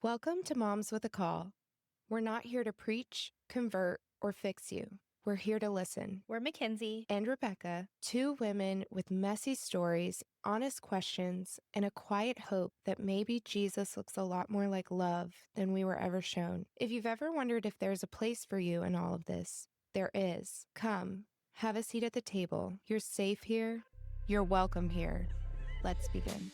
Welcome to Moms with a Call. We're not here to preach, convert, or fix you. We're here to listen. We're Mackenzie. And Rebecca, two women with messy stories, honest questions, and a quiet hope that maybe Jesus looks a lot more like love than we were ever shown. If you've ever wondered if there's a place for you in all of this, there is. Come, have a seat at the table. You're safe here. You're welcome here. Let's begin.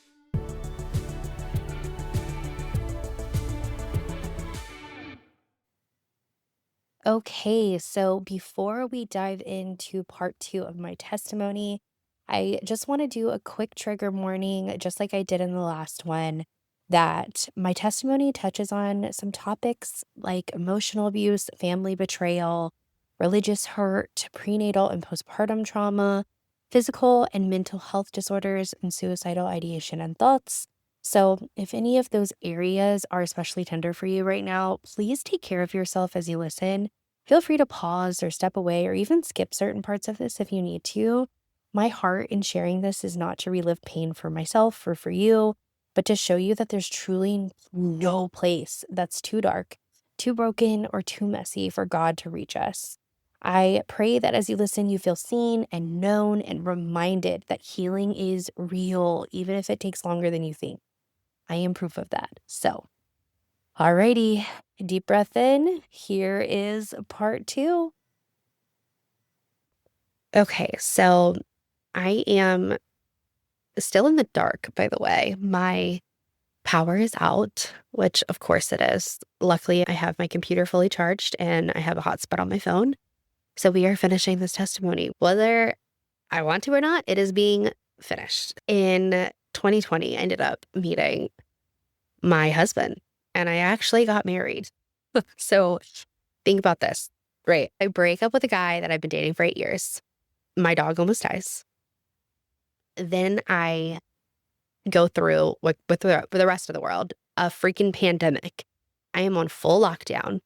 Okay, so before we dive into part 2 of my testimony, I just want to do a quick trigger warning, just like I did in the last one, that my testimony touches on some topics like emotional abuse, family betrayal, religious hurt, prenatal and postpartum trauma, physical and mental health disorders, and suicidal ideation and thoughts. So, if any of those areas are especially tender for you right now, please take care of yourself as you listen. Feel free to pause or step away or even skip certain parts of this if you need to. My heart in sharing this is not to relive pain for myself or for you, but to show you that there's truly no place that's too dark, too broken, or too messy for God to reach us. I pray that as you listen, you feel seen and known and reminded that healing is real, even if it takes longer than you think. I am proof of that. So, alrighty, deep breath in. Here is part 2. Okay, so I am still in the dark, by the way. My power is out, which of course it is. Luckily, I have my computer fully charged and I have a hotspot on my phone. So we are finishing this testimony. Whether I want to or not, it is being finished. In 2020, I ended up meeting my husband and I actually got married. So think about this, right? I break up with a guy that I've been dating for 8 years. My dog almost dies. Then I go through with the rest of the world, a freaking pandemic. I am on full lockdown.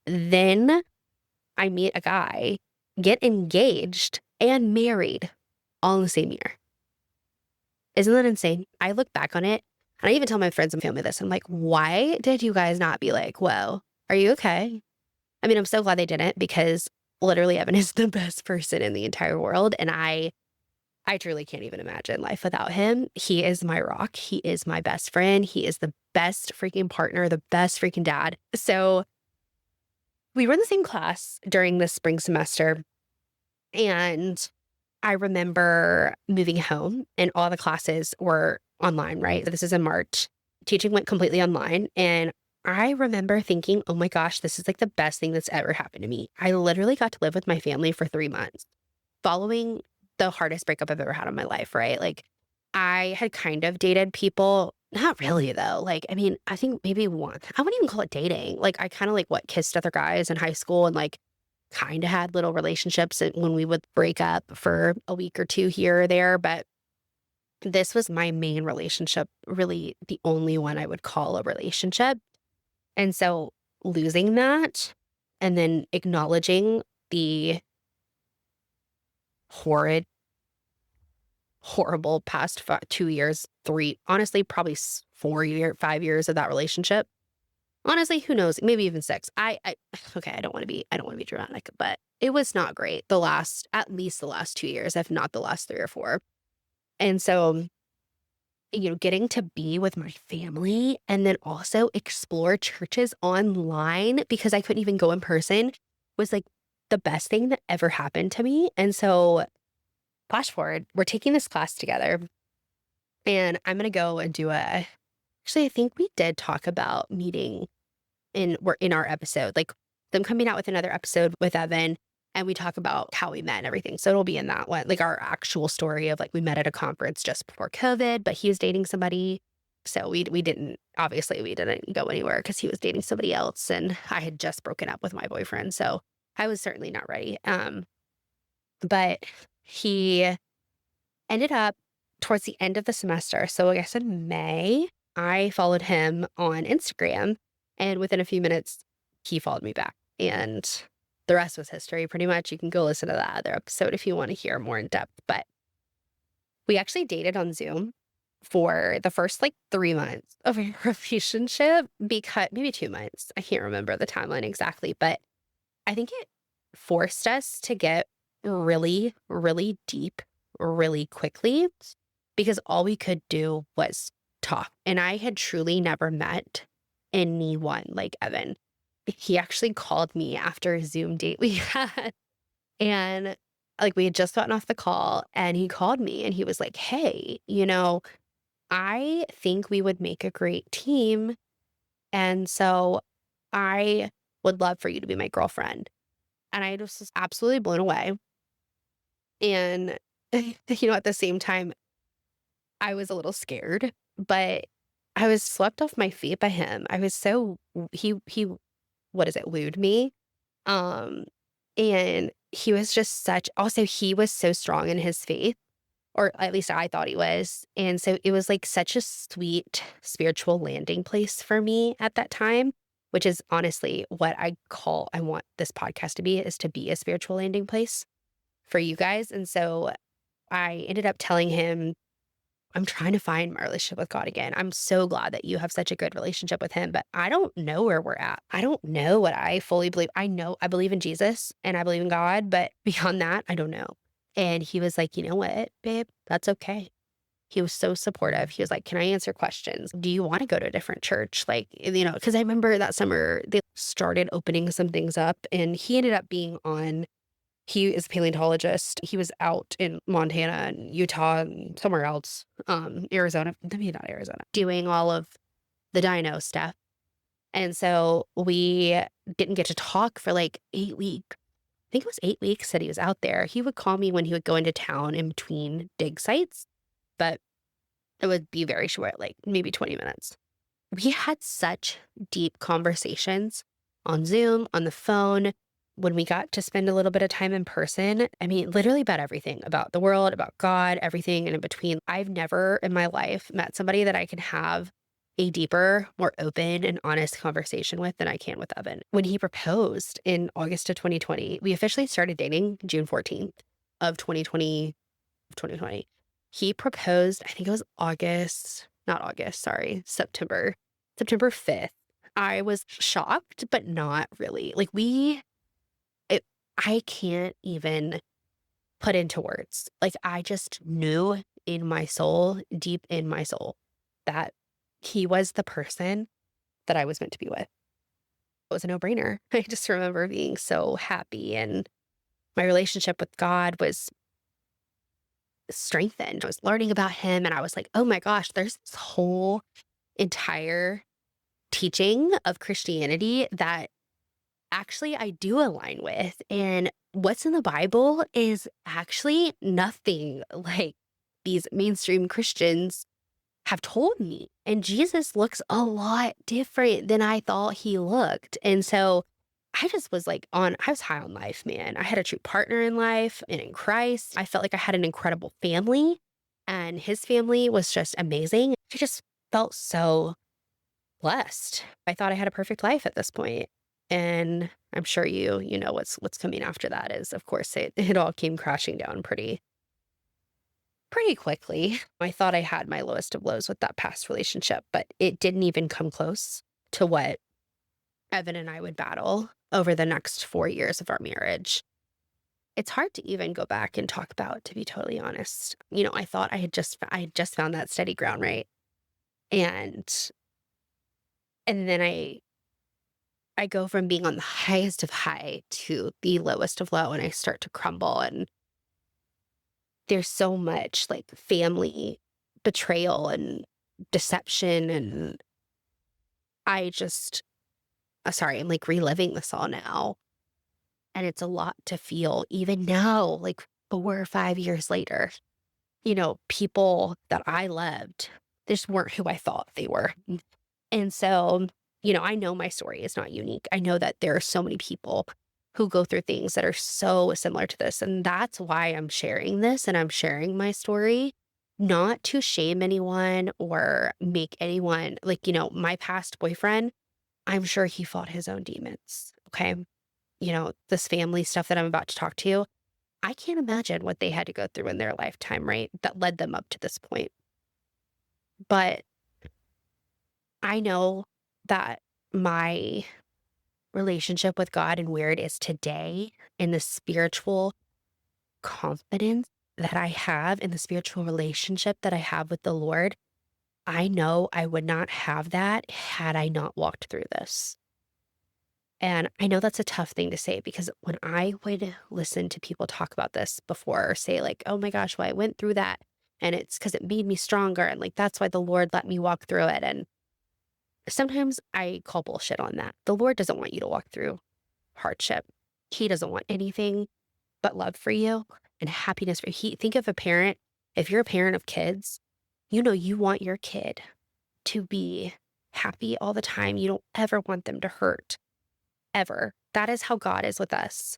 Then I meet a guy, get engaged and married all in the same year. Isn't that insane? I look back on it and I even tell my friends and family this. I'm like, why did you guys not be like, whoa, are you okay? I mean, I'm so glad they didn't because literally Evan is the best person in the entire world. And I truly can't even imagine life without him. He is my rock. He is my best friend. He is the best freaking partner, the best freaking dad. So we were in the same class during the spring semester. And I remember moving home and all the classes were online, right? This is in March. Teaching went completely online. And I remember thinking, oh my gosh, this is like the best thing that's ever happened to me. I literally got to live with my family for 3 months following the hardest breakup I've ever had in my life, right? Like, I had kind of dated people, not really though. Like, I mean, I think maybe one, I wouldn't even call it dating. Like, I kind of like kissed other guys in high school and like kind of had little relationships when we would break up for a week or two here or there. But this was my main relationship, really the only one I would call a relationship. And so losing that and then acknowledging the horrid, horrible past 2 years, three, honestly, probably 4 year, 5 years of that relationship. Honestly, who knows? Maybe even six. Okay, I don't want to be dramatic, but it was not great. At least the last 2 years, if not the last 3 or 4. And so, getting to be with my family and then also explore churches online because I couldn't even go in person was like the best thing that ever happened to me. And so flash forward, we're taking this class together and I'm going to go and actually, I think we did talk about meeting we're in our episode, like them coming out with another episode with Evan and we talk about how we met and everything. So it'll be in that one, like our actual story of like we met at a conference just before COVID, but he was dating somebody. So obviously we didn't go anywhere because he was dating somebody else and I had just broken up with my boyfriend. So I was certainly not ready. But he ended up towards the end of the semester. So I guess in May, I followed him on Instagram and within a few minutes, he followed me back. And the rest was history pretty much. You can go listen to that other episode if you want to hear more in depth. But we actually dated on Zoom for the first like 3 months of a relationship, because maybe 2 months. I can't remember the timeline exactly, but I think it forced us to get really, really deep really quickly because all we could do was talk. And I had truly never met anyone like Evan. He actually called me after a Zoom date we had. And like we had just gotten off the call and he called me and he was like, "Hey, I think we would make a great team. And so I would love for you to be my girlfriend." And I just was absolutely blown away. And, at the same time, I was a little scared, but I was swept off my feet by him. I was so, he, what is it, wooed me. Um, and he was just also, he was so strong in his faith, or at least I thought he was. And so it was like such a sweet spiritual landing place for me at that time, which is honestly what I want this podcast to be, is to be a spiritual landing place for you guys. And so I ended up telling him, "I'm trying to find my relationship with God again. I'm so glad that you have such a good relationship with him, but I don't know where we're at. I don't know what I fully believe. I know I believe in Jesus and I believe in God, but beyond that, I don't know." And he was like, "You know what, babe? That's okay." He was so supportive. He was like, "Can I answer questions? Do you want to go to a different church?" Like, because I remember that summer they started opening some things up and he ended up being on he is a paleontologist. He was out in Montana and Utah and somewhere else, Arizona, maybe not Arizona, doing all of the dino stuff. And so we didn't get to talk for like 8 weeks. I think it was 8 weeks that he was out there. He would call me when he would go into town in between dig sites, but it would be very short, like maybe 20 minutes. We had such deep conversations on Zoom, on the phone. When we got to spend a little bit of time in person, I mean, literally about everything, about the world, about God, everything and in between. I've never in my life met somebody that I can have a deeper, more open and honest conversation with than I can with Evan. When he proposed in August of 2020, we officially started dating June 14th of 2020. He proposed, I think it was not August, sorry, September 5th. I was shocked, but not really. Like I can't even put into words. Like I just knew in my soul, deep in my soul, that he was the person that I was meant to be with. It was a no-brainer. I just remember being so happy and my relationship with God was strengthened. I was learning about him and I was like, "Oh my gosh, there's this whole entire teaching of Christianity that actually I do align with. And what's in the Bible is actually nothing like these mainstream Christians have told me. And Jesus looks a lot different than I thought he looked." And so I just was like I was high on life, man. I had a true partner in life and in Christ. I felt like I had an incredible family and his family was just amazing. I just felt so blessed. I thought I had a perfect life at this point. And I'm sure you know what's coming after that is, of course, it all came crashing down pretty quickly. I thought I had my lowest of lows with that past relationship, but it didn't even come close to what Evan and I would battle over the next 4 years of our marriage. It's hard to even go back and talk about, to be totally honest. I thought I had just found that steady ground, right? And then I go from being on the highest of high to the lowest of low and I start to crumble and there's so much like family betrayal and deception and I just sorry, I'm like reliving this all now and it's a lot to feel even now, like 4 or 5 years later. People that I loved, they just weren't who I thought they were. And so, I know my story is not unique. I know that there are so many people who go through things that are so similar to this. And that's why I'm sharing this and I'm sharing my story, not to shame anyone or make anyone like, my past boyfriend, I'm sure he fought his own demons. Okay. This family stuff that I'm about to talk to you, I can't imagine what they had to go through in their lifetime, right? That led them up to this point. But I know that my relationship with God and where it is today and the spiritual confidence that I have in the spiritual relationship that I have with the Lord, I know I would not have that had I not walked through this. And I know that's a tough thing to say because when I would listen to people talk about this before or say, like, oh my gosh, well, I went through that and it's because it made me stronger. And like, that's why the Lord let me walk through it. And sometimes I call bullshit on that. The Lord doesn't want you to walk through hardship. He doesn't want anything but love for you and happiness for you. Think of a parent. If you're a parent of kids, you know you want your kid to be happy all the time. You don't ever want them to hurt, ever. That is how God is with us.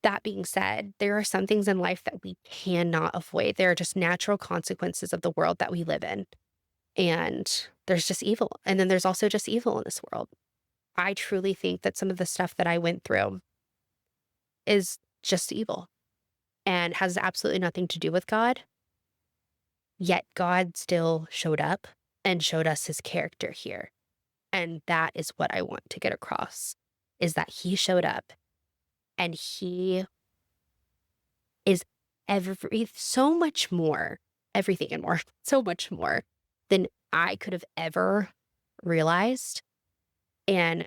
That being said, there are some things in life that we cannot avoid. There are just natural consequences of the world that we live in. And there's just evil. And then there's also just evil in this world. I truly think that some of the stuff that I went through is just evil and has absolutely nothing to do with God. Yet God still showed up and showed us his character here. And that is what I want to get across is that he showed up and he is so much more, everything and more, so much more than I could have ever realized. And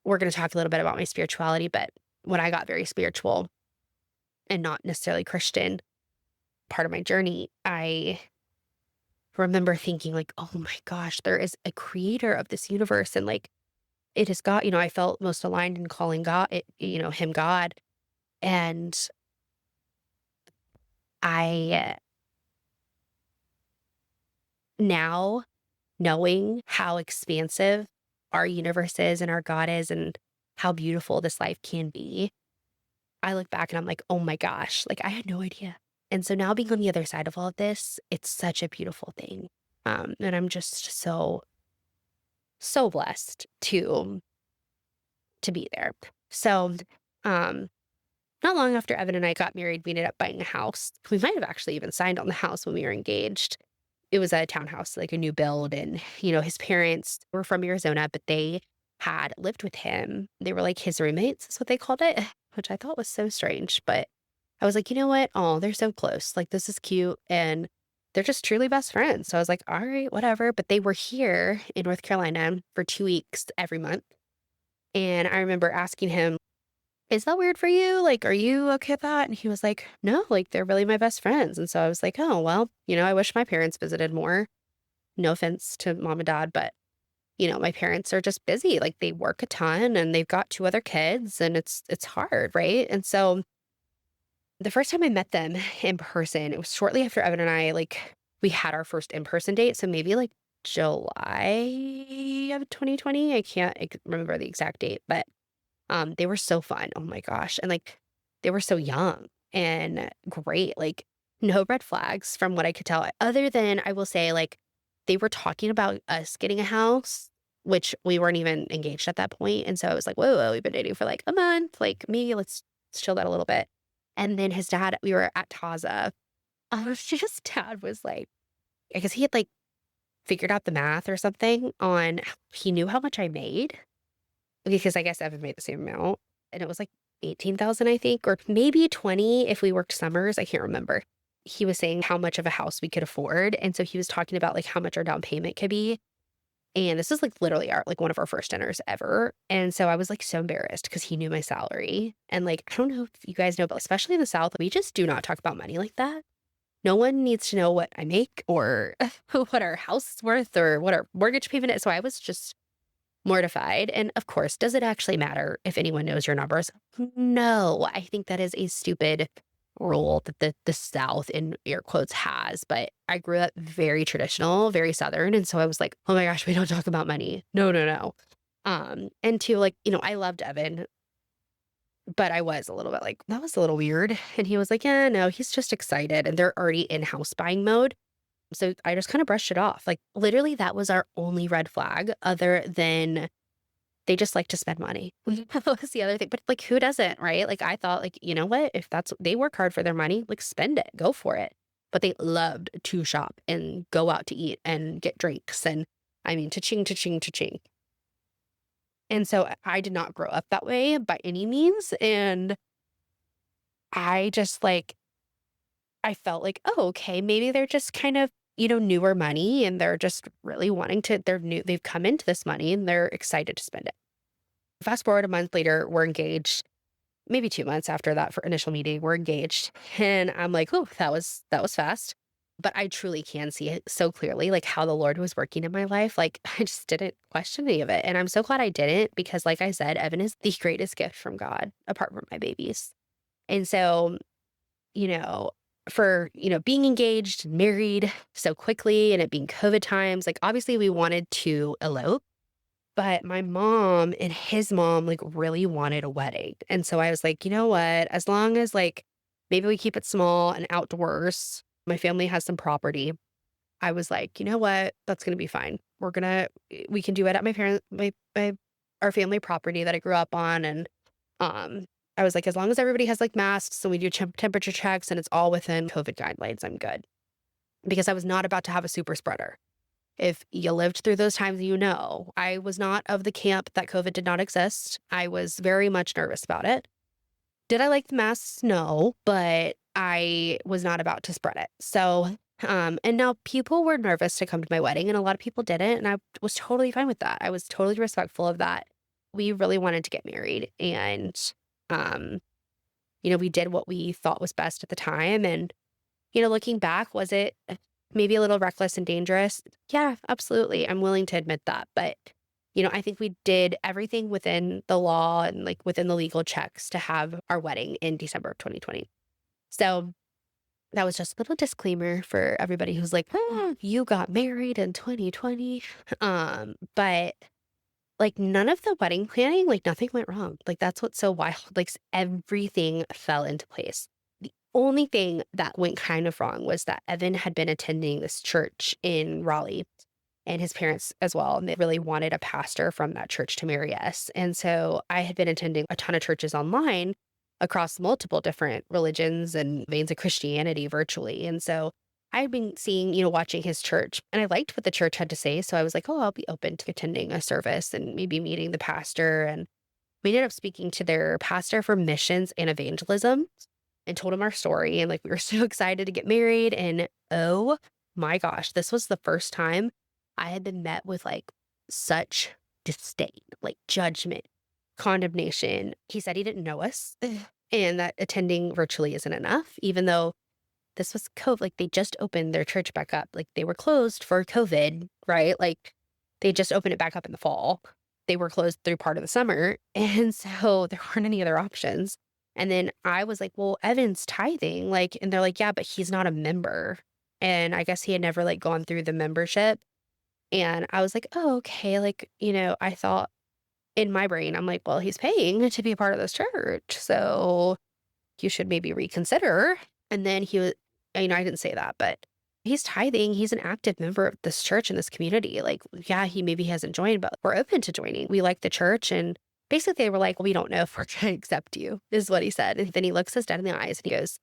we're going to talk a little bit about my spirituality, but when I got very spiritual and not necessarily Christian, part of my journey, I remember thinking like, oh my gosh, there is a creator of this universe. And like, it is God, I felt most aligned in calling him God. And I now knowing how expansive our universe is and our God is and how beautiful this life can be, I look back and I'm like, oh my gosh, like I had no idea. And so now being on the other side of all of this, it's such a beautiful thing. And I'm just so blessed to be there. So, um, not long after Evan and I got married, we ended up buying a house. We might have actually even signed on the house when we were engaged. It was a townhouse, like a new build. And, his parents were from Arizona, but they had lived with him. They were like his roommates, is what they called it, which I thought was so strange. But I was like, you know what? Oh, they're so close. Like, this is cute. And they're just truly best friends. So I was like, all right, whatever. But they were here in North Carolina for 2 weeks every month. And I remember asking him, is that weird for you? Like, are you okay with that? And he was like, no, like, they're really my best friends. And so I was like, oh, well, I wish my parents visited more. No offense to mom and dad, but, my parents are just busy. Like, they work a ton and they've got 2 other kids and it's hard, right? And so the first time I met them in person, it was shortly after Evan and I, like, we had our first in-person date. So maybe like July of 2020. I can't remember the exact date, but they were so fun. Oh my gosh. And like they were so young and great. Like no red flags from what I could tell. Other than I will say, like, they were talking about us getting a house, which we weren't even engaged at that point. And so I was like, whoa, we've been dating for like a month. Like maybe let's chill that a little bit. And then his dad, we were at Taza. His dad was like, I guess he had like figured out the math or something on he knew how much I made because I guess Evan made the same amount, and it was like 18,000, I think, or maybe 20 if we worked summers, I can't remember. He was saying how much of a house we could afford, and so he was talking about, like, how much our down payment could be, and this is, like, literally one of our first dinners ever, and so I was, like, so embarrassed because he knew my salary, and, like, I don't know if you guys know, but especially in the South, we just do not talk about money like that. No one needs to know what I make or what our house is worth or what our mortgage payment is, so I was just mortified. And of course, does it actually matter if anyone knows your numbers? No, I think that is a stupid rule that the South in air quotes has. But I grew up very traditional, very Southern. And so I was like, oh my gosh, we don't talk about money. No, no, no. And two, like, I loved Evan, but I was a little bit like, that was a little weird. And he was like, yeah, no, he's just excited. And they're already in house buying mode. So I just kind of brushed it off. Like literally that was our only red flag other than they just like to spend money. That was the other thing. But like, who doesn't, right? Like, I thought, like, you know what? If they work hard for their money, like, spend it, go for it. but they loved to shop and go out to eat and get drinks. And I mean, cha-ching, cha-ching, cha-ching. And so I did not grow up that way by any means. And I just like, I felt like, oh, okay, maybe they're just kind of, newer money and they're just really wanting to, they've come into this money and they're excited to spend it. Fast forward a month later, we're engaged. Maybe 2 months after that for initial meeting, we're engaged. And I'm like, oh, that was fast. But I truly can see it so clearly, like how the Lord was working in my life. Like I just didn't question any of it. And I'm so glad I didn't because like I said, Evan is the greatest gift from God apart from my babies. And so, you know, for, being engaged and married so quickly and it being COVID times, like obviously we wanted to elope, but my mom and his mom like really wanted a wedding. And so I was like, you know what? As long as like maybe we keep it small and outdoors, my family has some property. I was like, you know what? That's going to be fine. We can do it at my parents, our family property that I grew up on. And um, I was like, as long as everybody has like masks and we do temperature checks and it's all within COVID guidelines, I'm good. Because I was not about to have a super spreader. If you lived through those times, I was not of the camp that COVID did not exist. I was very much nervous about it. Did I like the masks? No, but I was not about to spread it. So, and now people were nervous to come to my wedding and a lot of people didn't. And I was totally fine with that. I was totally respectful of that. We really wanted to get married and, um, we did what we thought was best at the time. And, looking back, was it maybe a little reckless and dangerous? Yeah, absolutely. I'm willing to admit that. But, I think we did everything within the law and like within the legal checks to have our wedding in December of 2020. So that was just a little disclaimer for everybody who's like, you got married in 2020. But like none of the wedding planning, like nothing went wrong. Like that's what's so wild. Like everything fell into place. The only thing that went kind of wrong was that Evan had been attending this church in Raleigh and his parents as well. And they really wanted a pastor from that church to marry us. And so I had been attending a ton of churches online across multiple different religions and veins of Christianity virtually. And so I had been seeing, watching his church and I liked what the church had to say. So I was like, oh, I'll be open to attending a service and maybe meeting the pastor. And we ended up speaking to their pastor for missions and evangelism and told him our story. And like, we were so excited to get married. And oh my gosh, this was the first time I had been met with like such disdain, like judgment, condemnation. He said he didn't know us and that attending virtually isn't enough, even though this was COVID. Like they just opened their church back up. Like they were closed for COVID, right? Like they just opened it back up in the fall. They were closed through part of the summer. And so there weren't any other options. And then I was like, well, Evan's tithing. Like, and they're like, yeah, but he's not a member. And I guess he had never like gone through the membership. And I was like, oh, okay. Like, I thought in my brain, I'm like, well, he's paying to be a part of this church. So you should maybe reconsider. And then he was, I didn't say that, but he's tithing. He's an active member of this church and this community. Like, yeah, he maybe hasn't joined, but we're open to joining. We like the church. And basically they were like, well, we don't know if we're going to accept you, is what he said. And then he looks us dead in the eyes and he goes,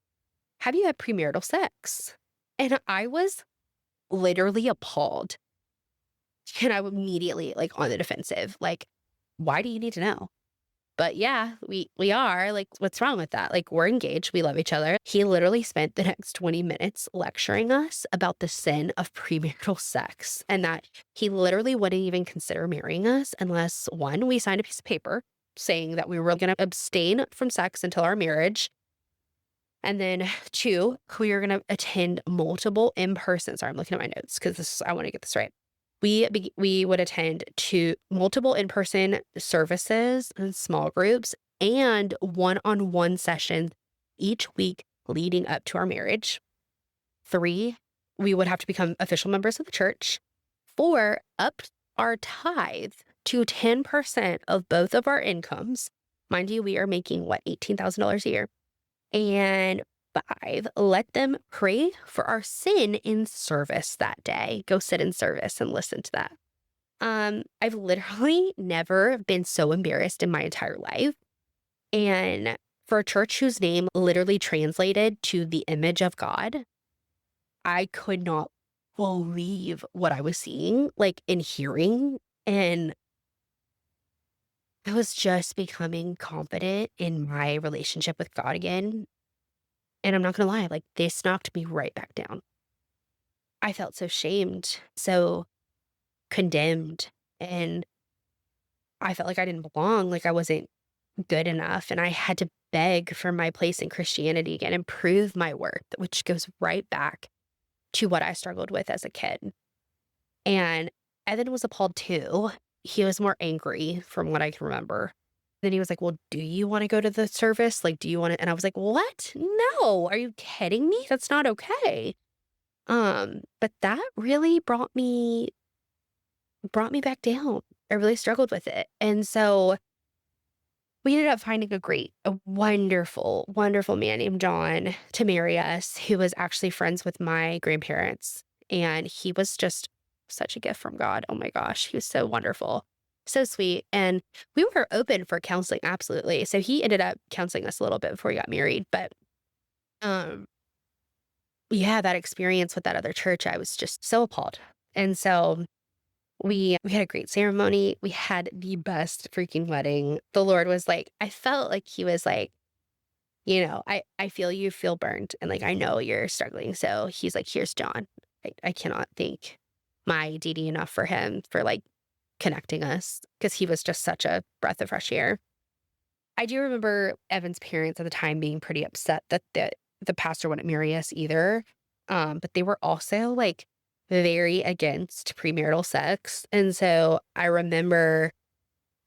have you had premarital sex? And I was literally appalled. And I was immediately like on the defensive, like, why do you need to know? But yeah, we are like, what's wrong with that? Like we're engaged. We love each other. He literally spent the next 20 minutes lecturing us about the sin of premarital sex and that he literally wouldn't even consider marrying us unless one, we signed a piece of paper saying that we were going to abstain from sex until our marriage. And then two, we are going to attend multiple in-person. Sorry, I'm looking at my notes because I want to get this right. We would attend to multiple in-person services and small groups and one-on-one sessions each week leading up to our marriage. 3, we would have to become official members of the church. 4, up our tithe to 10% of both of our incomes. Mind you, we are making $18,000 a year. And 5, let them pray for our sin in service that day. Go sit in service and listen to that. I've literally never been so embarrassed in my entire life. And for a church whose name literally translated to the image of God, I could not believe what I was seeing, like, and hearing, and I was just becoming confident in my relationship with God again, and I'm not gonna lie, like, this knocked me right back down. I felt so shamed, so condemned, and I felt like I didn't belong, like I wasn't good enough, and I had to beg for my place in Christianity again and prove my worth, which goes right back to what I struggled with as a kid. And Evan was appalled too. He was more angry from what I can remember. Then he was like, "Well, do you wanna go to the service? Like, do you wanna," and I was like, "What? No, are you kidding me? That's not okay." But that really brought me back down. I really struggled with it. And so we ended up finding a wonderful, wonderful man named John to marry us, who was actually friends with my grandparents. And he was just such a gift from God. Oh my gosh, he was so wonderful, so sweet. And we were open for counseling, absolutely. So he ended up counseling us a little bit before we got married. But um, yeah, that experience with that other church, I was just so appalled. And so we had a great ceremony. We had the best freaking wedding. The Lord was like, I felt like he was like, I feel you feel burned, and like I know you're struggling. So he's like, here's John. I cannot thank my DD enough for him for like connecting us, because he was just such a breath of fresh air. I do remember Evan's parents at the time being pretty upset that the pastor wouldn't marry us either. But they were also like very against premarital sex. And so I remember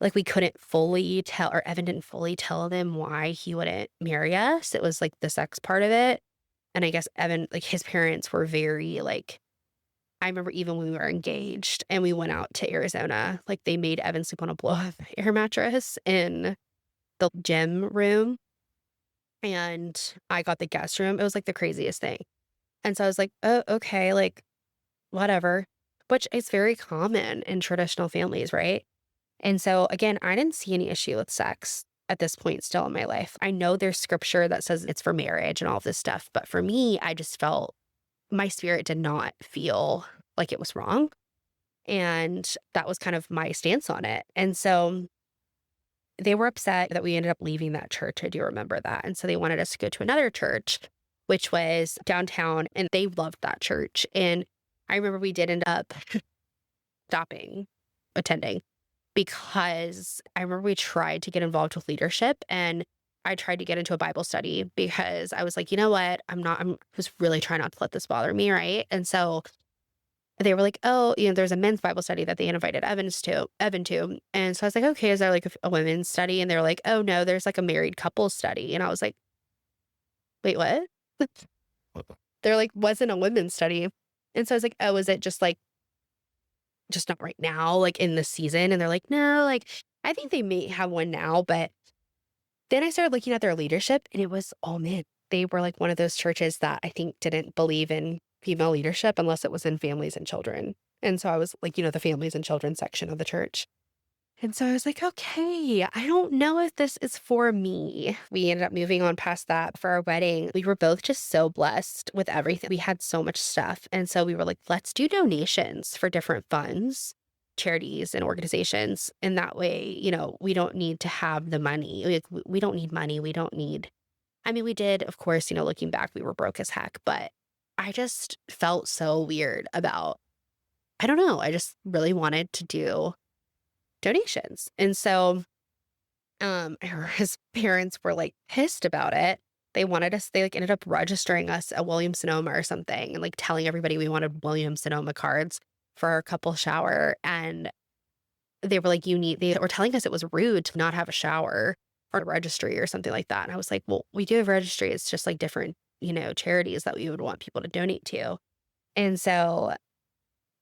like we couldn't fully tell, or Evan didn't fully tell them why he wouldn't marry us. It was like the sex part of it. And I guess Evan, like his parents were very like, I remember even when we were engaged and we went out to Arizona, like they made Evan sleep on a blow up air mattress in the gym room, and I got the guest room. It was like the craziest thing. And so I was like, "Oh, okay, like whatever," which is very common in traditional families, right? And so again, I didn't see any issue with sex at this point still in my life. I know there's scripture that says it's for marriage and all of this stuff, but for me, I just felt my spirit did not feel like it was wrong. And that was kind of my stance on it. And so they were upset that we ended up leaving that church. I do remember that. And so they wanted us to go to another church, which was downtown, and they loved that church. And I remember we did end up stopping attending, because I remember we tried to get involved with leadership, and I tried to get into a Bible study because I was like, you know what? I was really trying not to let this bother me. Right. And so they were like, "Oh, there's a men's Bible study that they invited Evan to." And so I was like, "Okay, is there like a women's study?" And they were like, "Oh no, there's like a married couple study." And I was like, "Wait, what?" They're like, "Wasn't a women's study." And so I was like, "Oh, is it just not right now, like in the season?" And they're like, "No, like I think they may have one now." But then I started looking at their leadership, and it was all men. They were like one of those churches that I think didn't believe in female leadership unless it was in families and children. And so I was like, the families and children section of the church. And so I was like, okay, I don't know if this is for me. We ended up moving on past that for our wedding. We were both just so blessed with everything. We had so much stuff. And so we were like, let's do donations for different funds, charities, and organizations. And that way, we don't need to have the money. We don't need money. We don't need, I mean, we did, of course, looking back, we were broke as heck, but I just felt so weird about, I don't know, I just really wanted to do donations. And so his parents were like pissed about it. They like ended up registering us at Williams Sonoma or something, and like telling everybody we wanted Williams Sonoma cards for our couple shower. And they were like, they were telling us it was rude to not have a shower or a registry or something like that. And I was like, well, we do have registry. It's just like different, charities that we would want people to donate to. And so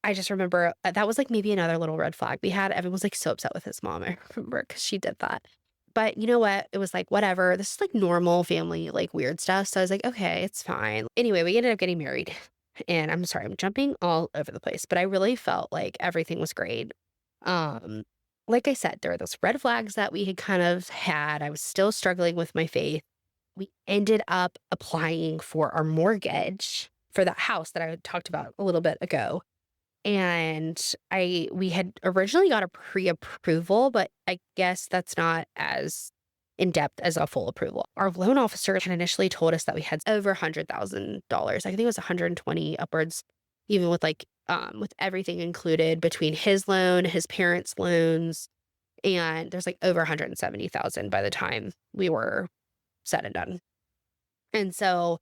I just remember that was like maybe another little red flag we had. Evan was like so upset with his mom, I remember, because she did that. But you know what? It was like, whatever. This is like normal family, like weird stuff. So I was like, okay, it's fine. Anyway, we ended up getting married. And I'm sorry, I'm jumping all over the place, but I really felt like everything was great. Um, like I said, there were those red flags that we had kind of had. I was still struggling with my faith. We ended up applying for our mortgage for that house that I talked about a little bit ago. And we had originally got a pre-approval, but I guess that's not as in depth as a full approval. Our loan officer had initially told us that we had over $100,000. I think it was 120 upwards, even with with everything included between his loan, his parents' loans, and there's like over 170,000 by the time we were said and done. And so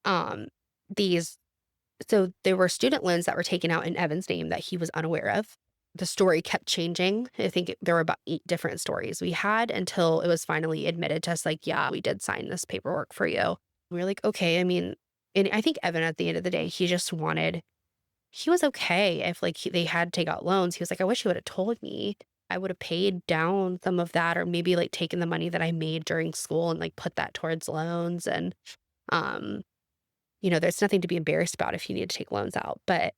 um these so there were student loans that were taken out in Evan's name that he was unaware of. The story kept changing. I think there were about 8 different stories we had until it was finally admitted to us, like, yeah, we did sign this paperwork for you. We were like, okay. I mean, and I think Evan at the end of the day, he was okay if they had to take out loans. He was like, I wish you would have told me. I would have paid down some of that, or maybe like taken the money that I made during school and like put that towards loans. And um there's nothing to be embarrassed about if you need to take loans out. But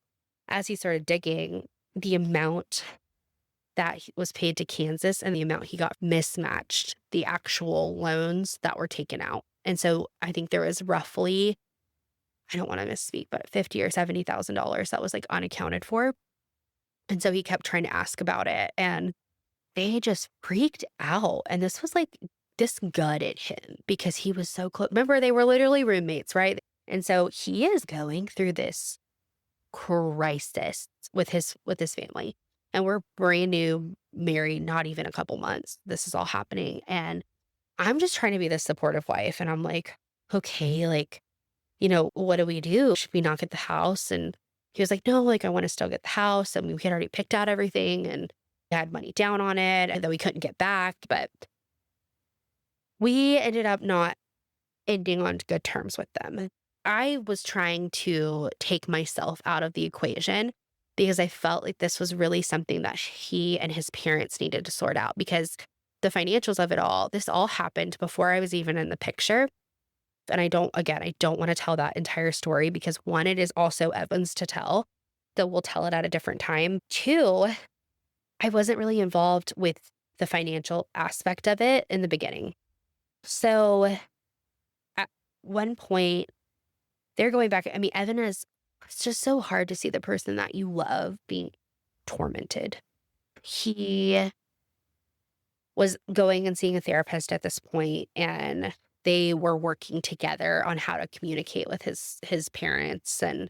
as he started digging, the amount that was paid to Kansas and the amount he got mismatched the actual loans that were taken out. And so I think there was roughly, I don't want to misspeak, but 50 or $70,000 that was like unaccounted for. And so he kept trying to ask about it, and they just freaked out. And this gutted him because he was so close. Remember, they were literally roommates, right? And so he is going through this crisis with his family. And we're brand new, married, not even a couple months. This is all happening. And I'm just trying to be the supportive wife. And I'm like, okay, what do we do? Should we not get the house? And he was like, no, I want to still get the house. And we had already picked out everything and had money down on it and that we couldn't get back. But we ended up not ending on good terms with them. I was trying to take myself out of the equation because I felt like this was really something that he and his parents needed to sort out, because the financials of it all, this all happened before I was even in the picture. And I don't want to tell that entire story because, one, it is also Evan's to tell, so we'll tell it at a different time. Two, I wasn't really involved with the financial aspect of it in the beginning. So at one point, they're going back. I mean, it's just so hard to see the person that you love being tormented. He was going and seeing a therapist at this point, and they were working together on how to communicate with his parents. And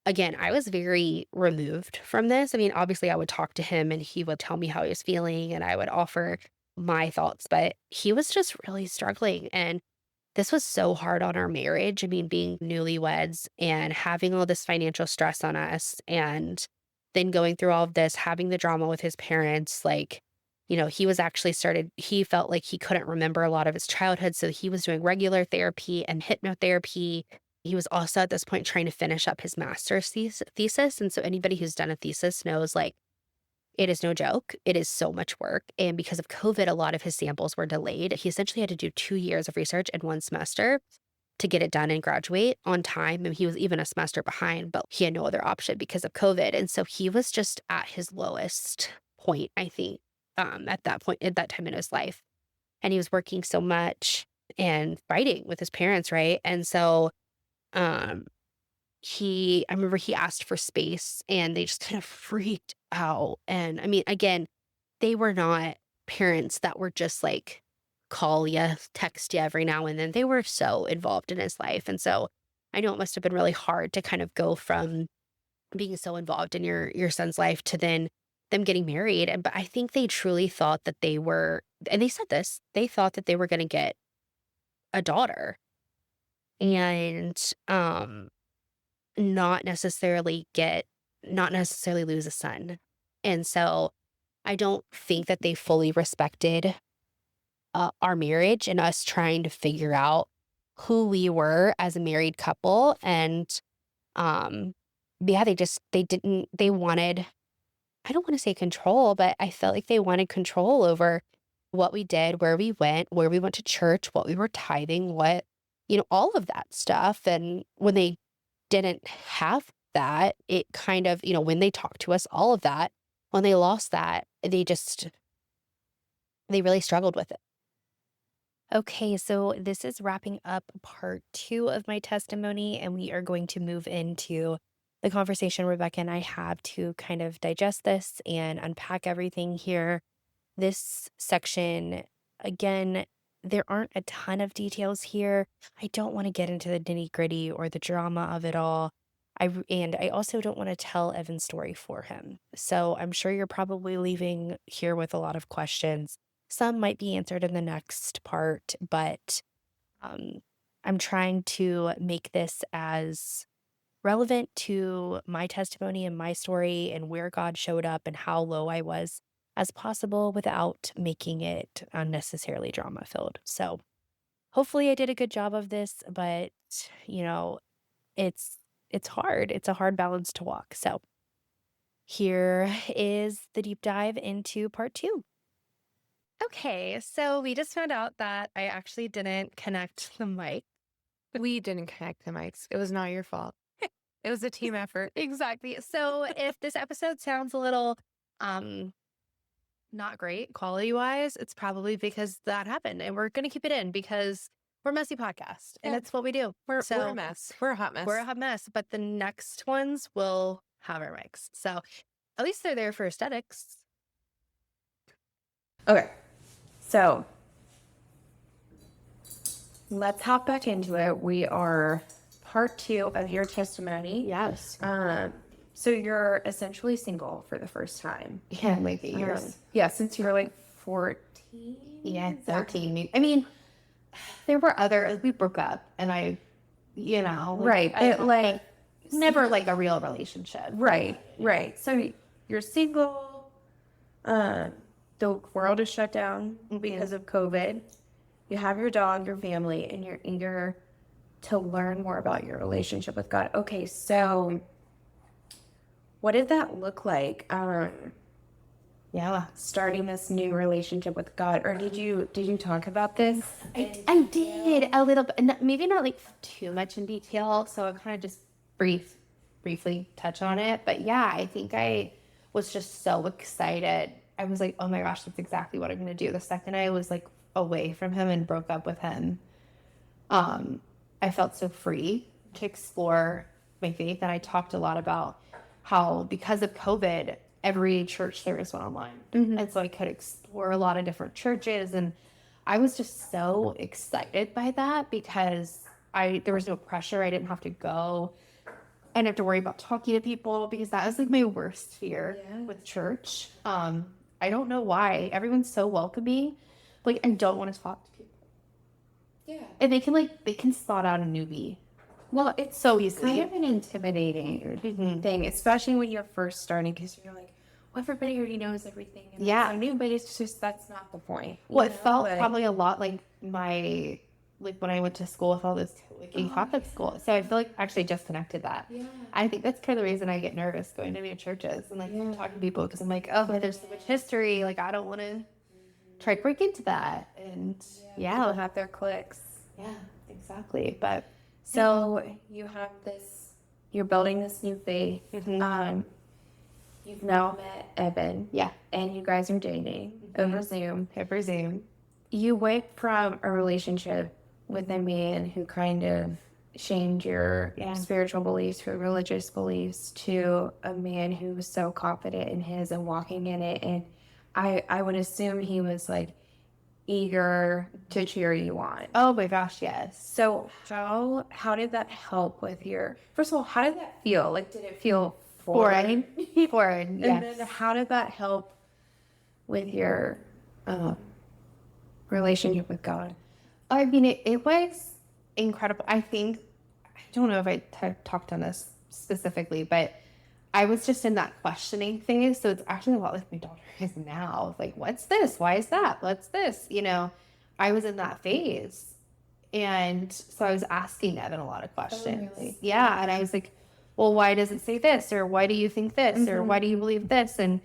again, I was very removed from this. I mean, obviously I would talk to him and he would tell me how he was feeling and I would offer my thoughts, but he was just really struggling. And this was so hard on our marriage. I mean, being newlyweds and having all this financial stress on us, and then going through all of this, having the drama with his parents, he felt like he couldn't remember a lot of his childhood. So he was doing regular therapy and hypnotherapy. He was also at this point trying to finish up his master's thesis. And so anybody who's done a thesis knows, it is no joke. It is so much work. And because of COVID, a lot of his samples were delayed. He essentially had to do 2 years of research in one semester to get it done and graduate on time. And he was even a semester behind, but he had no other option because of COVID. And so he was just at his lowest point, I think, at that time in his life. And he was working so much and fighting with his parents, right? And so um I remember he asked for space and they just kind of freaked out. And I mean, again, they were not parents that were just call you, text you every now and then. They were so involved in his life. And so I know it must have been really hard to kind of go from being so involved in your son's life to then them getting married. But I think they truly thought that they were, and they said this, they thought that they were going to get a daughter and not necessarily lose a son. And so I don't think that they fully respected our marriage and us trying to figure out who we were as a married couple. And um yeah, they wanted, I don't want to say control, but I felt like they wanted control over what we did, where we went to church, what we were tithing, all of that stuff. And when they didn't have that, it kind of, when they talked to us, all of that, when they lost that, they really struggled with it. Okay, so this is wrapping up part 2 of my testimony, and we are going to move into the conversation Rebecca and I have to kind of digest this and unpack everything here. This section, again, there aren't a ton of details here. I don't want to get into the nitty-gritty or the drama of it all. And I also don't want to tell Evan's story for him. So I'm sure you're probably leaving here with a lot of questions. Some might be answered in the next part, but um, I'm trying to make this as relevant to my testimony and my story and where God showed up and how low I was as possible without making it unnecessarily drama filled. So hopefully I did a good job of this, but you know, it's it's hard. It's a hard balance to walk. So here is the deep dive into part 2. Okay, so we just found out that I actually didn't connect the mic. We didn't connect the mics. It was not your fault. It was a team effort. Exactly. So if this episode sounds a little not great quality wise, it's probably because that happened. And we're gonna keep it in because we're a messy podcast and Yeah. it's what we do. We're So a mess. We're a hot mess. we're a hot mess, but the next ones will have our mics. So at least they're there for aesthetics. Okay, so let's hop back into it. We are part 2 of your testimony. Yes. So you're essentially single for the first time. Yeah, like 8 years. Yeah, since you were like 14. Yeah, 13. I mean, there were other, we broke up and Right, but like never like a real relationship. right. So you're single. The world is shut down because of COVID. You have your dog, your family, and you're eager to learn more about your relationship with God. Okay, so what did that look like? Yeah. Starting this new relationship with God, or did you talk about this? I did a little bit, maybe not like too much in detail. So I kind of just briefly touch on it. But yeah, I think I was just so excited. I was like, oh my gosh, that's exactly what I'm going to do. The second I was like away from him and broke up with him, I felt so free to explore my faith. And I talked a lot about how because of COVID, every church service went online. And so I could explore a lot of different churches. And I was just so excited by that because there was no pressure. I didn't have to go. I didn't have to worry about talking to people because that was like my worst fear with church. I don't know why. Everyone's so welcoming. Like, I don't want to talk to people. Yeah. And they can spot out a newbie. Well, it's So easily. kind of an intimidating thing, especially when you're first starting, because you're like, well, everybody already knows everything. And Yeah. so new, but it's just, that's not the point. Well, it felt probably a lot like when I went to school with all this like in Catholic school. So I feel like I actually just connected that. Yeah. I think that's part of the reason I get nervous going to new churches and like talking to people because I'm like, oh, there's so much history. Like, I don't want to try to break into that. And They'll have their clicks. yeah, exactly. But So you have this, you're building this new faith. You've now met Evan. yeah, And you guys are dating over Zoom. I presume. You went from a relationship with a man who kind of shamed your spiritual beliefs, your religious beliefs, to a man who was so confident in his and walking in it. And I would assume he was like eager to cheer you on. Oh my gosh, yes. So how did that help with your, first of all, how did that feel? Like, did it feel foreign? Foreign, And yes. then how did that help with your relationship with God? I mean, it was incredible. I don't know if I talked on this specifically, but I was just in that questioning phase. So it's actually a lot like my daughter is now. Like, what's this? Why is that? What's this? I was in that phase. And so I was asking Evan a lot of questions. really? Yeah. And I was like, well, why does it say this? Or why do you think this? Or why do you believe this? And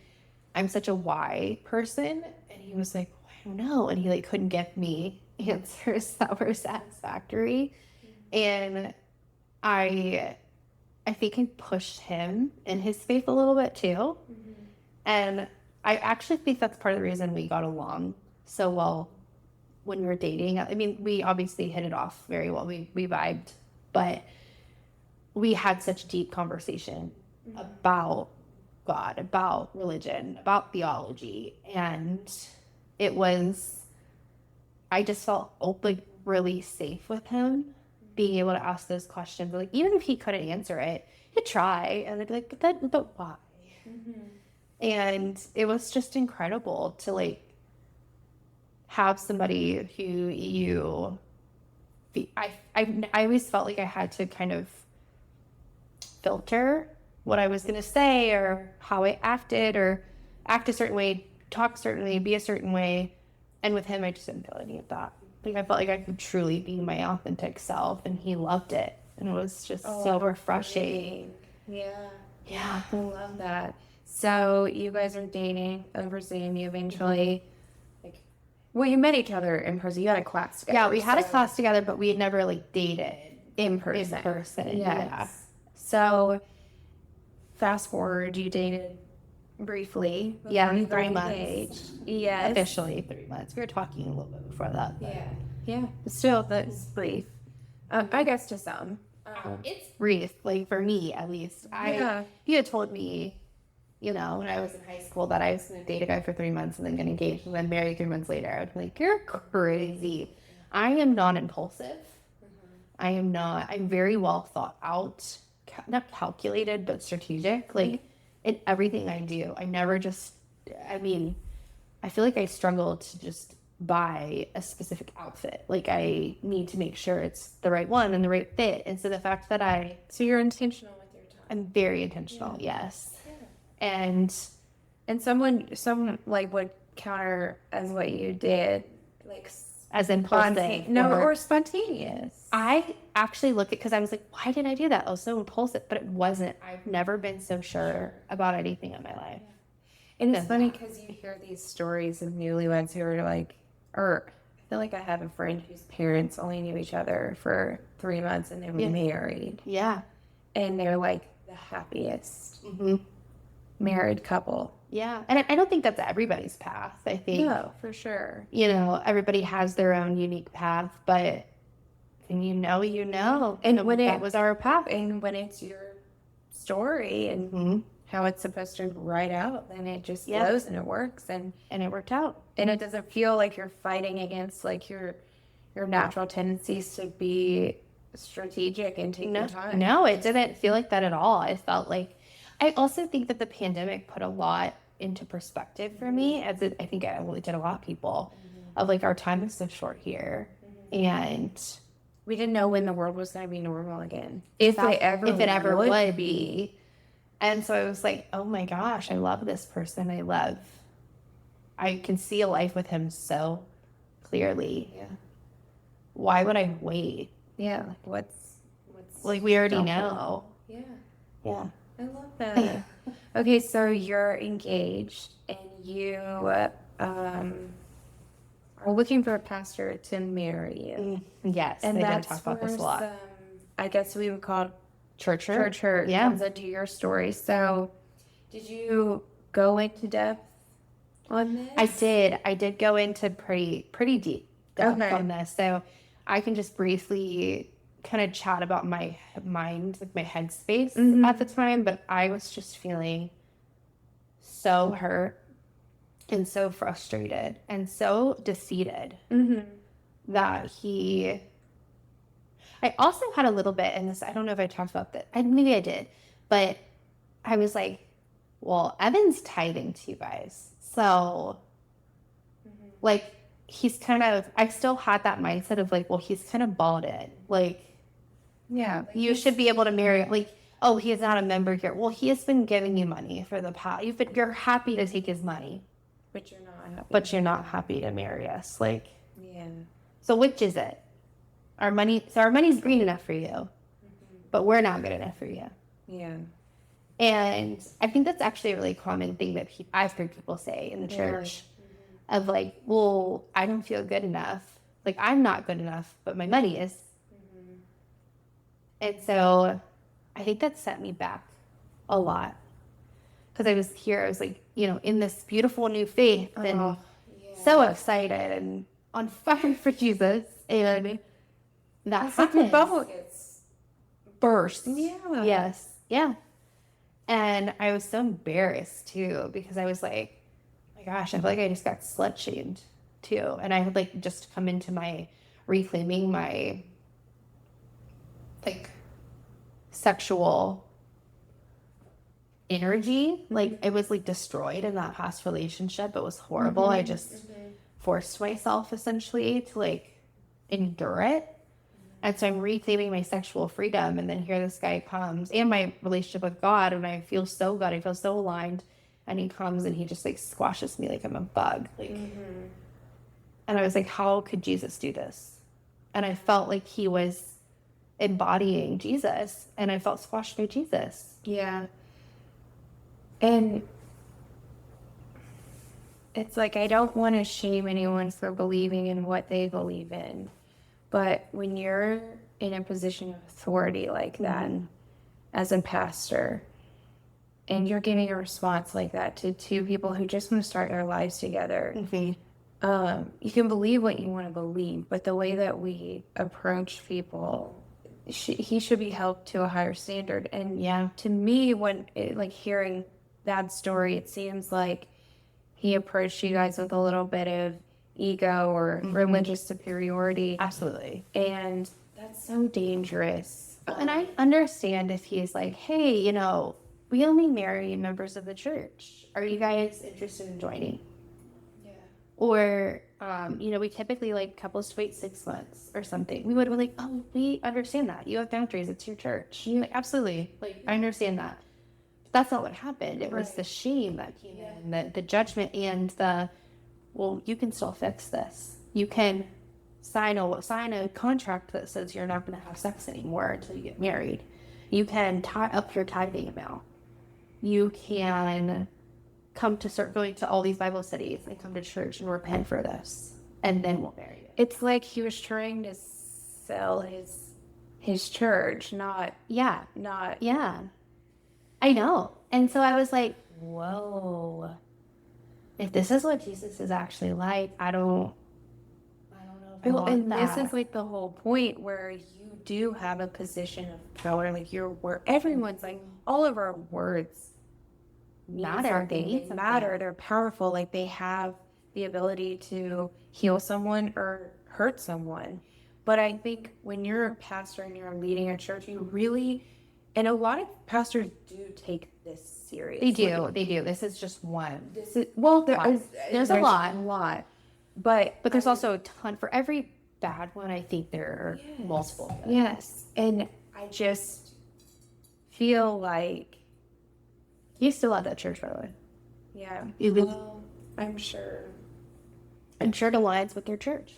I'm such a why person. And he was like, well, I don't know. And he like couldn't give me answers that were satisfactory. And I think I pushed him in his faith a little bit too. And I actually think that's part of the reason we got along so well when we were dating. I mean, we obviously hit it off very well. We vibed, but we had such deep conversation about God, about religion, about theology. And I just felt like really safe with him being able to ask those questions. Like, even if he couldn't answer it, he'd try. And I'd be like, but why? And it was just incredible to like have somebody who I always felt like I had to kind of filter what I was going to say or how I acted, or act a certain way, talk a certain way, be a certain way. And with him, I just didn't feel any of that. Like, I felt like I could truly be my authentic self, and he loved it. And it was just so refreshing. Yeah. Yeah. I love that. So you guys are dating over Zoom. You eventually, well, you met each other in person. You had a class together. Yeah, we had a class together, but we had never like dated in person. Yes. Yeah. So fast forward, you dated briefly. Yeah, You 3 got months. engaged. Yes. Officially 3 months. We were talking a little bit before that. But. Yeah. Still, that's brief. I guess to some. It's brief, like for me at least. You had told me, when I was in high school that I was going to date a guy for 3 months and then get engaged and then married 3 months later. I would be like, you're crazy. I am not impulsive. I am not. I'm very well thought out, not calculated, but strategic. Like in everything I do, I never just, I feel like I struggle to just buy a specific outfit. Like I need to make sure it's the right one and the right fit. And so the fact that so you're intentional with your time. I'm very intentional. Yes. Yeah. And someone like would counter as what you did, like as impulsive. or spontaneous. I actually look at, because I was like, why did I do that? I was so impulsive, but it wasn't. I've never been so sure about anything in my life. And it's funny because you hear these stories of newlyweds who are like, or I feel like I have a friend whose parents only knew each other for 3 months and they were married. Yeah. And they're like the happiest married couple. Yeah. And I don't think that's everybody's path. I think. No, for sure. Everybody has their own unique path, but and And when that was our path. And when it's your story and how it's supposed to write out, then it just flows and it works and it worked out. And it doesn't feel like you're fighting against like your natural tendencies to be strategic and take your time. No, it didn't feel like that at all. I felt like, I also think that the pandemic put a lot into perspective for me, as I think it really did a lot of people, of like our time is so short here. And we didn't know when the world was going to be normal again. If it ever would be. And so I was like, oh my gosh, I love this person. I can see a life with him so clearly. Yeah. Why would I wait? Yeah. Like what's like we already know. Yeah. Yeah. I love that. Okay, so you're engaged and you are looking for a pastor to marry you. Yes, and that's talk about this a lot. I guess we would call it church comes into your story. So did you go into depth on this? I did go into pretty deep depth on this. So I can just briefly kind of chat about my mind, like my headspace at the time, but I was just feeling so hurt and so frustrated and so defeated that I also had a little bit in this, I don't know if I talked about that, maybe I did, but I was like, well, Evan's tithing to you guys, so like he's kind of, I still had that mindset of like, well, he's kind of bought in, like, yeah, you should be able to marry, like, oh, he's not a member here. Well, he has been giving you money for the past, you're happy to take his money, but you're not happy. But you're not happy to marry us, like, yeah. So which is it? Our money's green enough for you, but we're not good enough for you. Yeah. And I think that's actually a really common thing that I've heard people say in the church, of like, well, I don't feel good enough. Like, I'm not good enough, but my money is. And so I think that set me back a lot. Because I was like, in this beautiful new faith and so excited. And on fire for Jesus, and that It's like your happens. bubble gets Burst. Yeah. Yes. Yeah. And I was so embarrassed too, because I was like, oh my gosh, I feel like I just got slut shamed too. And I had like just come into my reclaiming my like sexual energy. Like it was like destroyed in that past relationship. It was horrible. I just forced myself essentially to like endure it. And so I'm reclaiming my sexual freedom. And then here this guy comes, and my relationship with God. And I feel so good. I feel so aligned. And he comes and he just like squashes me like I'm a bug. Like, and I was like, how could Jesus do this? And I felt like he was embodying Jesus. And I felt squashed by Jesus. Yeah. And it's like, I don't want to shame anyone for believing in what they believe in. But when you're in a position of authority like that, as a pastor, and you're giving a response like that to two people who just want to start their lives together, you can believe what you want to believe, but the way that we approach people, he should be held to a higher standard. And to me, when like hearing that story, it seems like he approached you guys with a little bit of ego or religious superiority. Absolutely. And that's so dangerous. And I understand if he's like, hey, you know, we only marry members of the church. Are you guys interested in joining? Yeah. Or, you know, we typically like couples wait 6 months or something. We would be like, oh, we understand that. You have boundaries. It's your church. Like, absolutely. Like, I understand that. But that's not what happened. It was the shame that came in, the judgment, and the, well, you can still fix this. You can sign a contract that says you're not going to have sex anymore until you get married. You can tie up your tithing amount. You can come to start going to all these Bible studies and come to church and repent for this, and then we'll marry you. It's like he was trying to sell his church, not. I know. And so I was like, whoa. If this is what Jesus is actually like, I don't know if I want And that. this is like the whole point where you do have a position of power, like where everyone's like, all of our words Matter. They matter. They're powerful. Like they have the ability to heal someone or hurt someone. But I think when you're a pastor and you're leading a church, you really, and a lot of pastors do take this seriously. They do. This is just one. This is, There's a lot. But There's also a ton. For every bad one, I think there are multiple. Yes. And I just feel like, You still at that church, by the way. yeah, I'm sure. I'm sure it aligns with your church.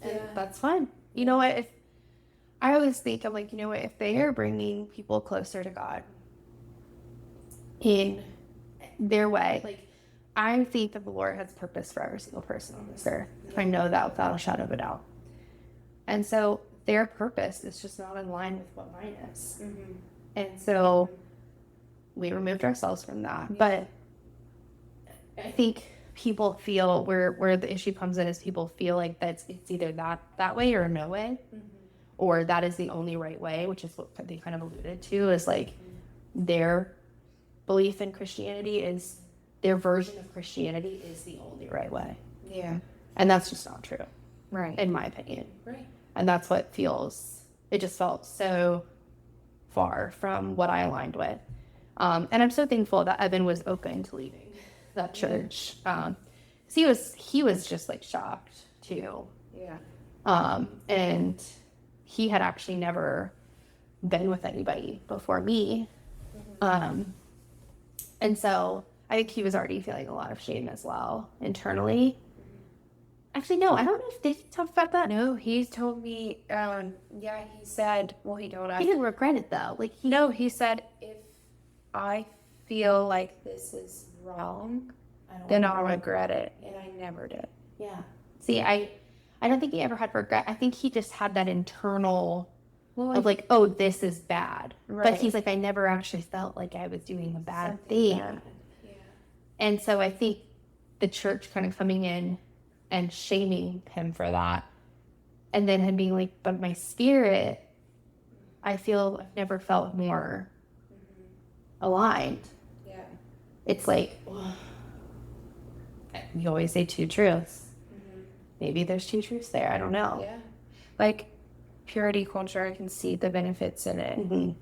And that's fine. You know what? If I always think, I'm like, you know what? If they are bringing people closer to God in their way, like, I think that the Lord has purpose for every single person on this earth. I know that without a shadow of a doubt. And so their purpose is just not in line with what mine is. And so we removed ourselves from that. But I think people feel where the issue comes in is people feel like it's either that way or no way, or that is the only right way, which is what they kind of alluded to, is like their belief in Christianity is, their version of Christianity is the only right way. Yeah. And that's just not true. Right. In my opinion. Right. And that's what it just felt so far from what I aligned with. And I'm so thankful that Evan was open to leaving that church. He was just like shocked too. Yeah. And he had actually never been with anybody before me. And so I think he was already feeling a lot of shame as well internally. Actually, no, I don't know if they talked about that. No, he told me, he said, well, he told us. He didn't regret it though. Like he said, if I feel like this is wrong, then I'll regret it. And I never did. Yeah. See, I don't think he ever had regret. I think he just had that internal of like, oh, this is bad. Right. But he's like, I never actually felt like I was doing a bad thing. Yeah. And so I think the church kind of coming in and shaming him for that. And then him being like, but my spirit, I feel I've never felt more aligned. Yeah. It's like, you always say two truths. Maybe there's two truths there. I don't know. Yeah. Like, purity culture, I can see the benefits in it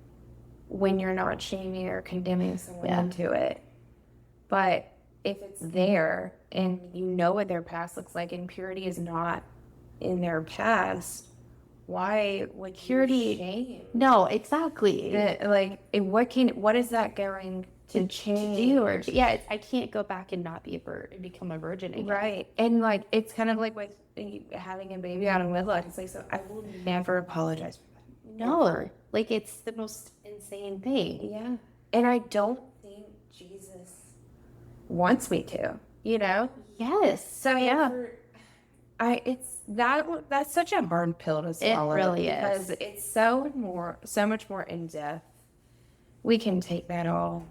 when you're not shaming or condemning someone into it. But if it's there and you know what their past looks like and purity is not in their past, why would Purity. shame? No, exactly. What is that going to change? Or I can't go back and not be a virgin, become a virgin again. Right. And like, it's kind of like with having a baby out of wedlock. It's like, so I will never apologize for that. No, like, it's the most insane thing. Yeah. And I don't think Jesus wants me to, Yes. So that's such a hard pill to swallow. It really is. Because it's so much more in depth. We can take that all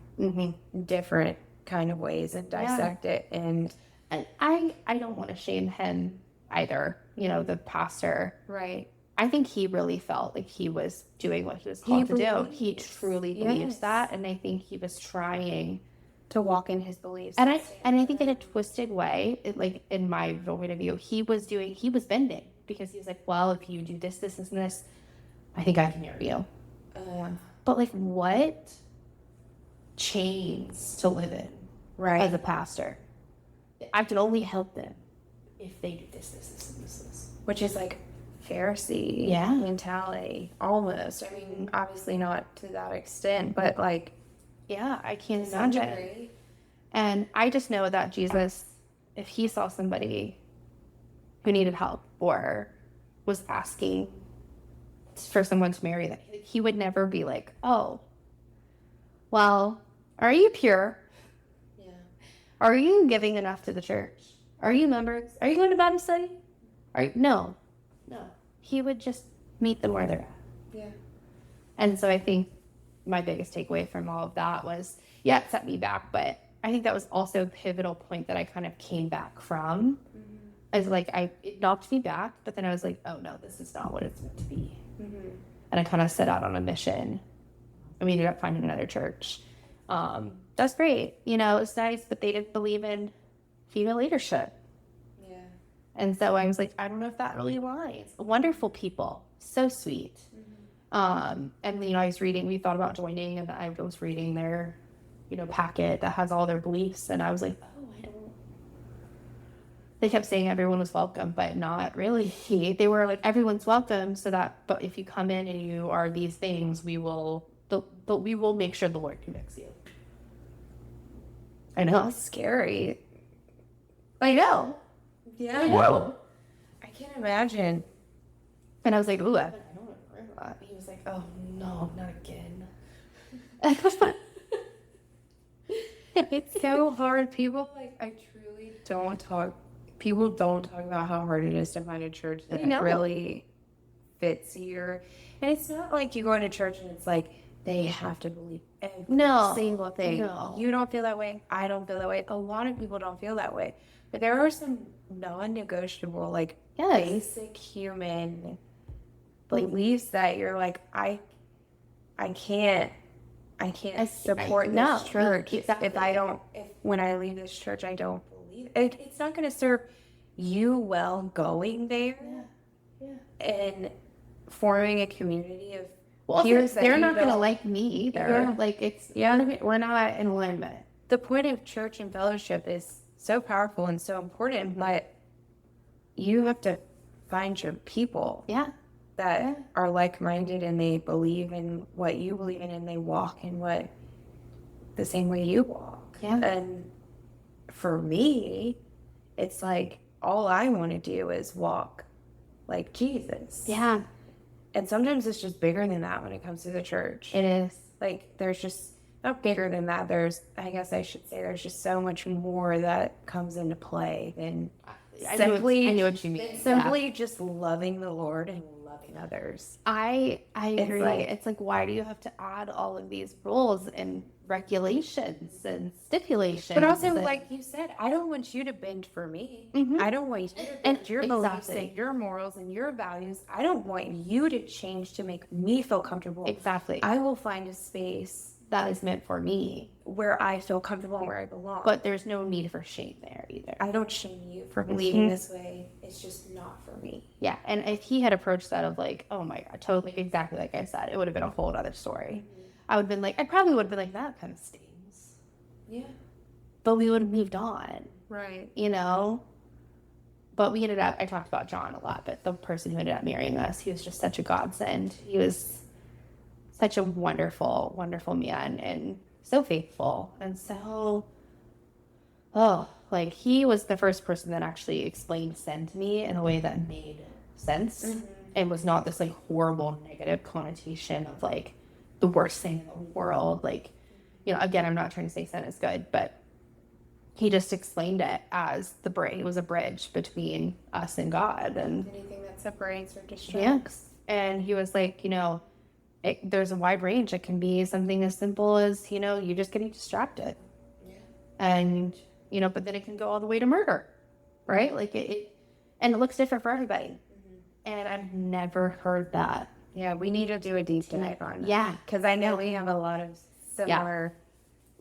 different kind of ways and dissect it. And I don't want to shame him either, the pastor. Right. I think he really felt like he was doing what he was called to do. He truly believes that. And I think he was trying to walk in his beliefs. And I think in a twisted way, in my point of view, he was bending, because he was like, well, if you do this, this, and this, I think I can marry you. But like, what chains to live in as a pastor? I can only help them if they do this, this, this, and this. Which is like Pharisee mentality, almost. I mean, obviously not to that extent, but like, I can't imagine. And I just know that Jesus, if he saw somebody who needed help or was asking for someone to marry them, he would never be like, oh, well, are you pure? Yeah. Are you giving enough to the church? Are you members? Are you going to Bible study? No. He would just meet them where they're at. Yeah. And so I think my biggest takeaway from all of that was, it set me back, but I think that was also a pivotal point that I kind of came back from. As like, it knocked me back, but then I was like, oh no, this is not what it's meant to be. And I kind of set out on a mission, and we ended up finding another church. That's great. It's nice, but they didn't believe in female leadership. Yeah. And so I was like, I don't know if that really aligns. Wonderful people. So sweet. And we thought about joining, and I was reading their, packet that has all their beliefs. And I was like, they kept saying everyone was welcome, but not really. They were like, everyone's welcome, but if you come in and you are these things, we will make sure the Lord convicts you. I know. That's scary. I know. Yeah. I know. I can't imagine. And I was like, ooh, I don't know that. He was like, oh no, not again. It's so hard. People people don't talk about how hard it is to find a church that really fits your, and it's not like you go into church and it's like they have to believe every single thing. No. You don't feel that way. I don't feel that way. A lot of people don't feel that way. But there are some non-negotiable, basic human beliefs that you're like, I can't support this church if when I leave this church, I don't believe it. It's not going to serve you well going there and forming a community of peers. They're not going to like me either. We're not in alignment. The point of church and fellowship is so powerful and so important, but you have to find your people. That are like-minded, and they believe in what you believe in, and they walk in the same way you walk. And for me, it's like, all I want to do is walk like Jesus. And sometimes it's just bigger than that when it comes to the church. It is. There's just not bigger than that. I guess I should say there's just so much more that comes into play than I knew what you mean. Simply just loving the Lord and loving others. I agree. It's like, why do you have to add all of these rules and regulations and stipulations. But also, and, like you said, I don't want you to bend for me. Mhm. I don't want you to And bend your beliefs exactly. and your morals and your values. I don't want you to change to make me feel comfortable. Exactly. I will find a space that is meant for me. where I feel comfortable and where I belong. But there's no need for shame there either. I don't shame you for believing this way. It's just not for me. Yeah, and if he had approached that of like, oh my God, totally, exactly like I said, it would have been a whole other story. I would have been like, I probably would have been like, that kind of stings. Yeah. But we would have moved on, Right. you know? But we ended up, I talked about John a lot, but the person who ended up marrying us, he was just such a godsend. He was such a wonderful, wonderful man and so faithful. And so, like he was the first person that actually explained sin to me in a way that made sense and was not this like horrible negative connotation of like the worst thing in the world. Like, you know, again, I'm not trying to say sin is good, but he just explained it as it was a bridge between us and God. And anything that separates or distracts. yeah. And he was like, you know, there's a wide range. It can be something as simple as, you know, you just getting distracted. Yeah. And, you know, but then it can go all the way to murder, right? Like and it looks different for everybody. And I've never heard that. Yeah, we need to do a deep dive on that. Yeah. Because I know we have a lot of similar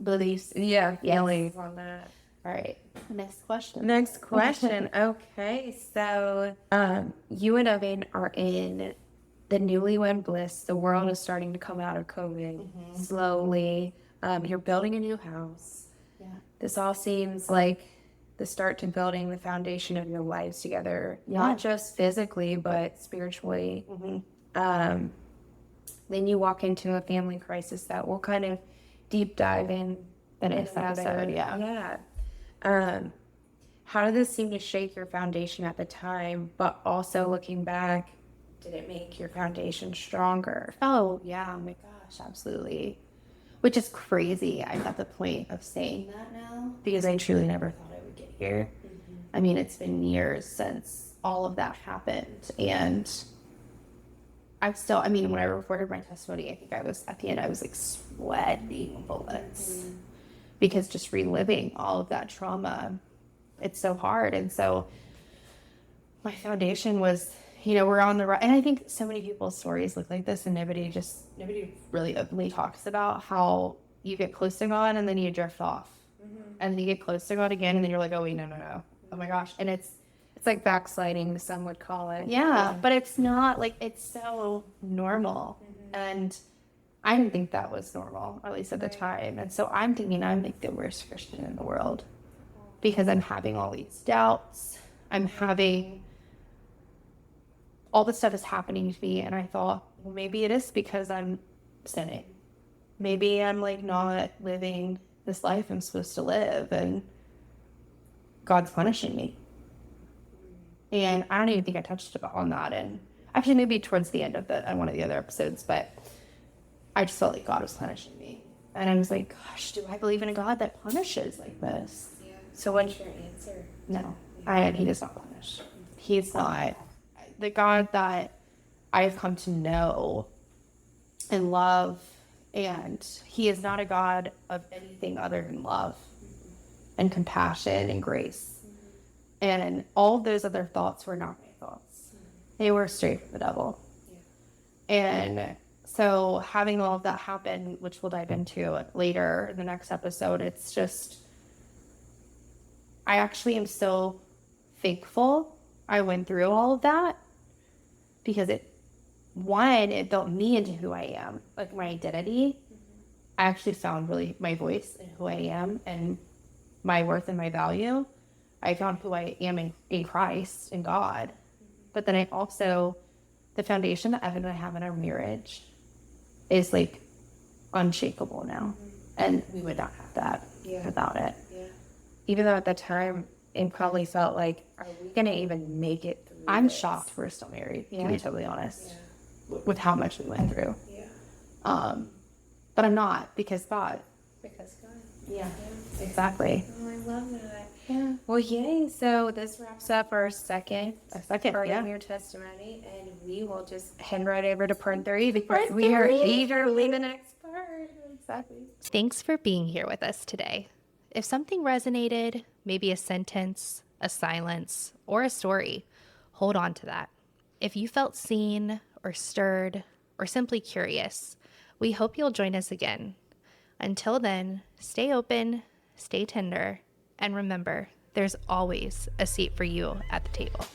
beliefs. feelings on that. All right. Next question. Next question. Okay, so you and Owen are in the Newlywed bliss. The world is starting to come out of COVID slowly. You're building a new house. Yeah. This all seems like the start to building the foundation of your lives together, not just physically, but spiritually. Then you walk into a family crisis that we'll kind of deep dive in The next episode, Yeah. How did this seem to shake your foundation at the time, but also looking back, did it make your foundation stronger? Oh, yeah. Oh my gosh, absolutely. Which is crazy. I'm at the point of saying that now because I truly never thought I would get here. I mean, it's been years since all of that happened. And when I recorded my testimony, I think at the end, I was like sweating bullets because just reliving all of that trauma, it's so hard. And so my foundation was, you know, we're on the right. And I think so many people's stories look like this and nobody really openly talks about how you get close to God and then you drift off. And then you get close to God again and then you're like, oh, wait, no. Oh my gosh. And it's like backsliding, some would call it. Yeah, but it's not like, it's so normal. And I didn't think that was normal, at least at the time. And so I'm thinking I'm like the worst Christian in the world because I'm having all these doubts. All this stuff is happening to me. And I thought, well, maybe it is because I'm sinning. Maybe I'm like not living this life I'm supposed to live and God's punishing me. And I don't even think I touched on that. And actually maybe towards the end of one of the other episodes, but I just felt like God was punishing me. And I was like, gosh, do I believe in a God that punishes like this? Yeah. So what's your answer? No, he does not punish. He's not. The God that I've come to know and love, and he is not a God of anything other than love and compassion and grace. And all of those other thoughts were not my thoughts. They were straight from the devil. Yeah. And so having all of that happen, which we'll dive into later in the next episode, it's just, I actually am so thankful I went through all of that because it built me into who I am, like my identity. I actually found really my voice and who I am and my worth and my value. I found who I am in Christ, in God. But then the foundation that Evan and I have in our marriage is like unshakable now. And we would not have that without it. Yeah. Even though at the time it probably felt like, are we going to even make it through I'm this? shocked we're still married, to be totally honest, with how much we went through. Yeah. But I'm not because God. Because God. Yeah. Exactly. Oh, I love that. Yeah. Well, yay. So this wraps up our second part yeah. of your testimony, and we will just head right over to part 3 because Part we are 3. eagerly the next part. Exactly. Thanks for being here with us today. If something resonated, maybe a sentence, a silence, or a story, hold on to that. If you felt seen or stirred or simply curious, we hope you'll join us again. Until then, stay open, stay tender, and remember, there's always a seat for you at the table.